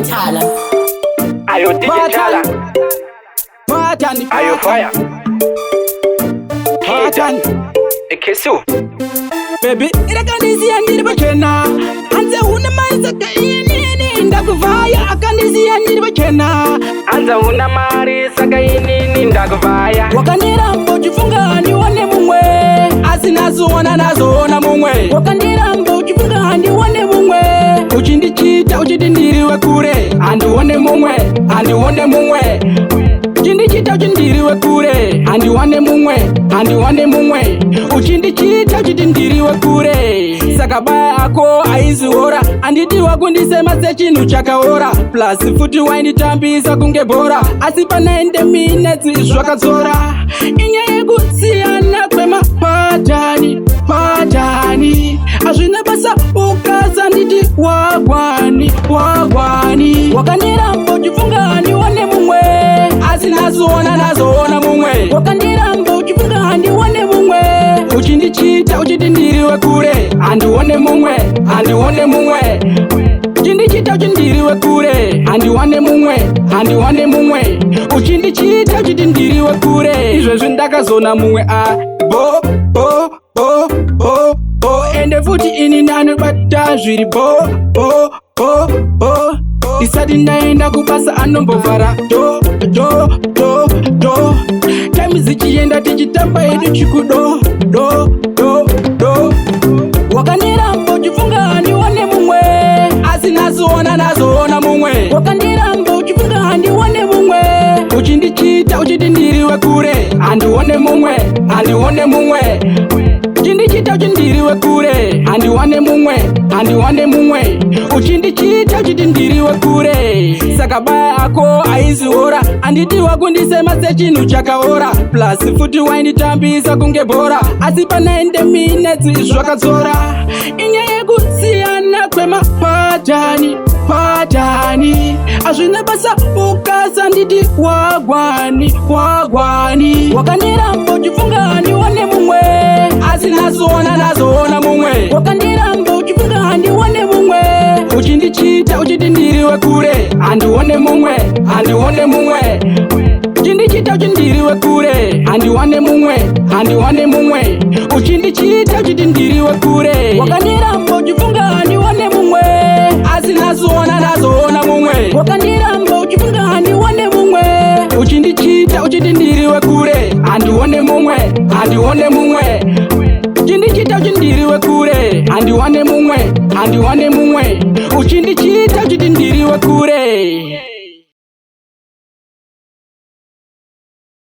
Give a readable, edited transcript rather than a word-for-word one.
Tala. Are you DJ Tala? Patan. Are you fire? Patan. Ekesu. Baby, irakandizi andiri bachena. Anze una maiza kaini ndakuvaya. Akandizi andiri bachena. Anza una mari saka inini ndakuvaya. Wakandira mbochifunga ndione mumwe. Asinazoona nazoona mumwe. Wakandira mbochifunga ndione mumwe. Uchindichita uchindindiriwe kure. Andione mumwe, andione mumwe. Uchindichita uchindiriwe kure. Andione mumwe, andione mumwe. Uchindichita uchindiriwe kure. Saka baya ako aiziora. Andidiwa kundisema sechinu chakaora. Plus futi wainditambisa kunge bora. Asipa 90 minutes zvakadzora. Inyaya kusiyana kwemapatani, patani. Azvina basa ukaza nditi wagwani, wagwani. Wakandira mbochifunga ndione mumwe. Asinazoona nazoona mumwe. Wakandira mbochifunga ndione mumwe. Uchindichita uchindindiriwe kure. Andione mumwe, andione mumwe. Uchindichita uchindiriwe kure. Andione mumwe, andione mumwe. Uchindichita uchindiriwe kure. Izvezvi ndakazona mumwe bo bo bo bo bo. Ende futi ini nanobata zviri bo bo bo bo. Isati ndaenda kubasa anombovhara do do do do. Time zichienda tichitamba edu chikudo do do do. Wakandira mbochifunga ndione mumwe. Asinazoona nazoona mumwe. Wakandira mbochifunga ndione mumwe. Uchindichita uchindindiriwe kure. Andione mumwe, andione mumwe. Uchindichita uchindiriwe kure. Andione mumwe, andione mumwe. Uchindichita uchindiriwe kure. Saka baya ako aiziora. Andidiwa kundisema sechinu chakaora. Plus futi wainditambisa kunge bora. Asipa 90 minutes zvakadzora. Inyaya kusiyana kwemapatani, patani. Azvina basa ukaza nditi wagwani, wagwani. Wakandira mbochifunga ndione mumwe. Asinazoona nazoona mumwe. Wakandira mbochifunga ndione mumwe. Uchindichita uchindindiriwe kure. Andione mumwe, andione mumwe. Uchindichita uchindiriwe kure. Andione mumwe, andione mumwe. Uchindichita uchindiriwe kure. Wakandira mbochifunga ndione mumwe. Asinazoona nazoona mumwe. Wakandira mbochifunga ndione mumwe. Uchindichita uchindiriwe kure. Andione mumwe, andione mumwe. Uchindichita uchindiriwe kure. Andione mumwe, andione mumwe. Uchindichita uchindiriwe kure.